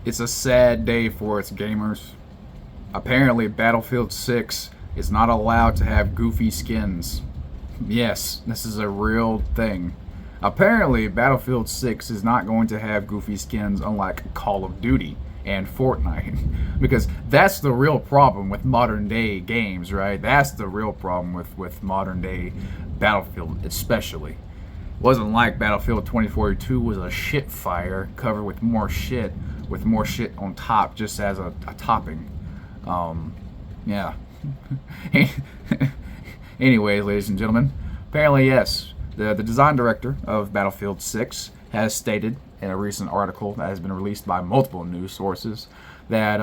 It's a sad day for its gamers. Apparently, Battlefield 6 is not allowed to have goofy skins. Yes, this is a real thing. Apparently, Battlefield 6 is not going to have goofy skins unlike Call of Duty and Fortnite. Because that's the real problem with modern day games, right? That's the real problem with modern day Battlefield, especially. It wasn't like Battlefield 2042 was a shit fire covered with more shit on top just as a topping. Yeah. Anyways, ladies and gentlemen, apparently yes, the design director of Battlefield 6 has stated in a recent article that has been released by multiple news sources that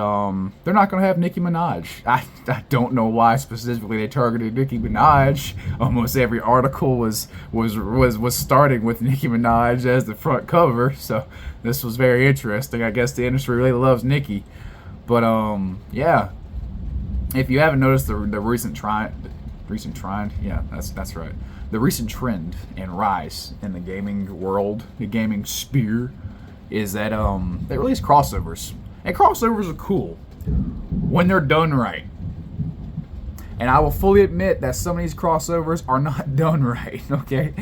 they're not going to have Nicki Minaj. I don't know why specifically they targeted Nicki Minaj. Almost every article was starting with Nicki Minaj as the front cover, so this was very interesting. I guess the industry really loves Nicki. But yeah, if you haven't noticed the recent trend, yeah, that's right. The recent trend and rise in the gaming world, the gaming sphere, is that they release crossovers. And crossovers are cool when they're done right. And I will fully admit that some of these crossovers are not done right, okay?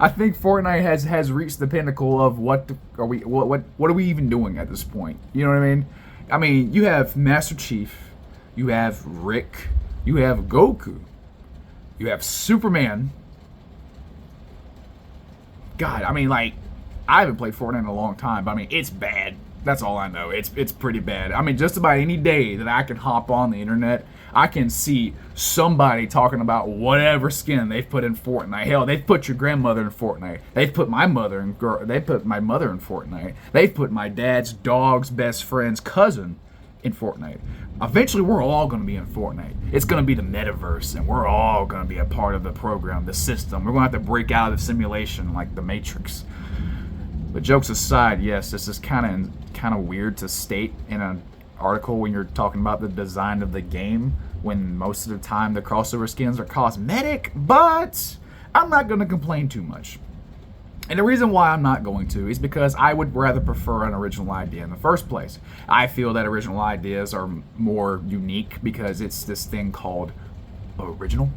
I think Fortnite has reached the pinnacle of what are we even doing at this point? You know what I mean? I mean, you have Master Chief, you have Rick, you have Goku, you have Superman. God, I mean, like, I haven't played Fortnite in a long time, but I mean, it's bad. That's all I know. It's pretty bad. I mean, just about any day that I can hop on the internet, I can see somebody talking about whatever skin they've put in Fortnite. Hell, they've put your grandmother in Fortnite. They've put my mother in Fortnite. They've put my dad's dog's best friend's cousin in Fortnite. Eventually, we're all going to be in Fortnite. It's going to be the metaverse, and we're all going to be a part of the program, the system. We're going to have to break out of the simulation like the Matrix. But jokes aside, yes, this is kind of weird to state in an article when you're talking about the design of the game, when most of the time the crossover skins are cosmetic, but I'm not going to complain too much. And the reason why I'm not going to is because I would rather prefer an original idea in the first place. I feel that original ideas are more unique because it's this thing called original.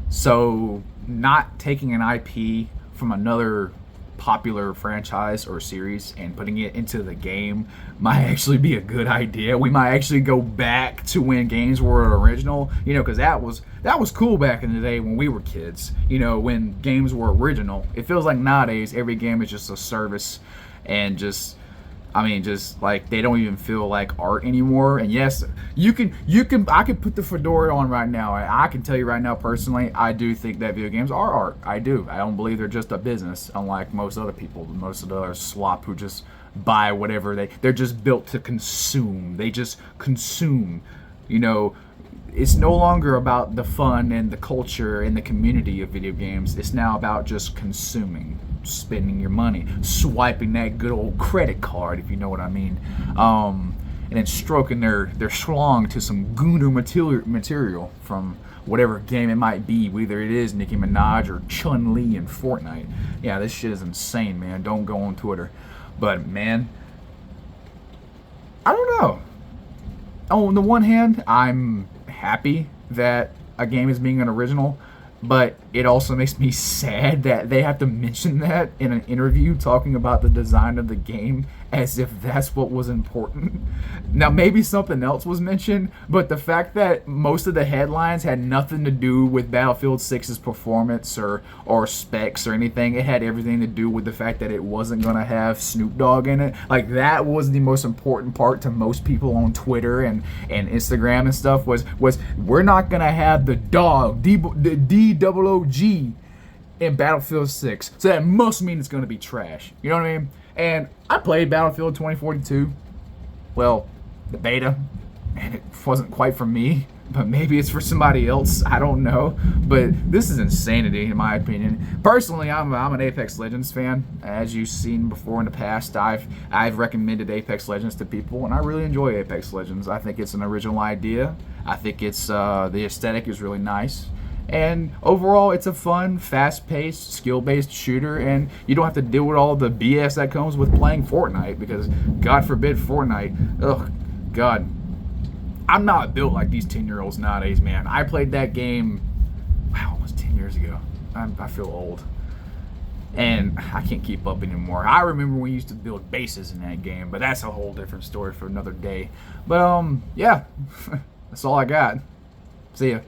So not taking an IP from another popular franchise or series and putting it into the game might actually be a good idea. We might actually go back to when games were original, you know, because that was cool back in the day when we were kids, you know, when games were original. It feels like nowadays every game is just a service and just like they don't even feel like art anymore. And yes, I can put the fedora on right now. I can tell you right now personally, I do think that video games are art. I do. I don't believe they're just a business, unlike most other people, most of the other slop who just buy whatever they're just built to consume. They just consume, you know. It's no longer about the fun and the culture and the community of video games. It's now about just consuming, spending your money, swiping that good old credit card, if you know what I mean, and then stroking their schlong to some Gooner material from whatever game it might be, whether it is Nicki Minaj or Chun-Li in Fortnite. Yeah, this shit is insane, man. Don't go on Twitter. But, man, I don't know. On the one hand, I'm happy that a game is being an original, but it also makes me sad that they have to mention that in an interview talking about the design of the game as if that's what was important. Now, maybe something else was mentioned, but the fact that most of the headlines had nothing to do with Battlefield 6's performance or specs or anything. It had everything to do with the fact that it wasn't going to have Snoop Dogg in it. Like, that was the most important part to most people on Twitter and Instagram and stuff was we're not going to have the dog, the D-O-O-G in Battlefield 6. So that must mean it's going to be trash. You know what I mean? And I played Battlefield 2042, well, the beta, and it wasn't quite for me, but maybe it's for somebody else, I don't know. But this is insanity in my opinion. Personally, I'm an Apex Legends fan. As you've seen before in the past, I've recommended Apex Legends to people, and I really enjoy Apex Legends. I think it's an original idea. I think it's the aesthetic is really nice. And overall, it's a fun, fast-paced, skill-based shooter, and you don't have to deal with all the BS that comes with playing Fortnite, because God forbid Fortnite, ugh, God. I'm not built like these 10-year-olds nowadays, man. I played that game, wow, almost 10 years ago. I feel old. And I can't keep up anymore. I remember we used to build bases in that game, but that's a whole different story for another day. But, yeah, that's all I got. See ya.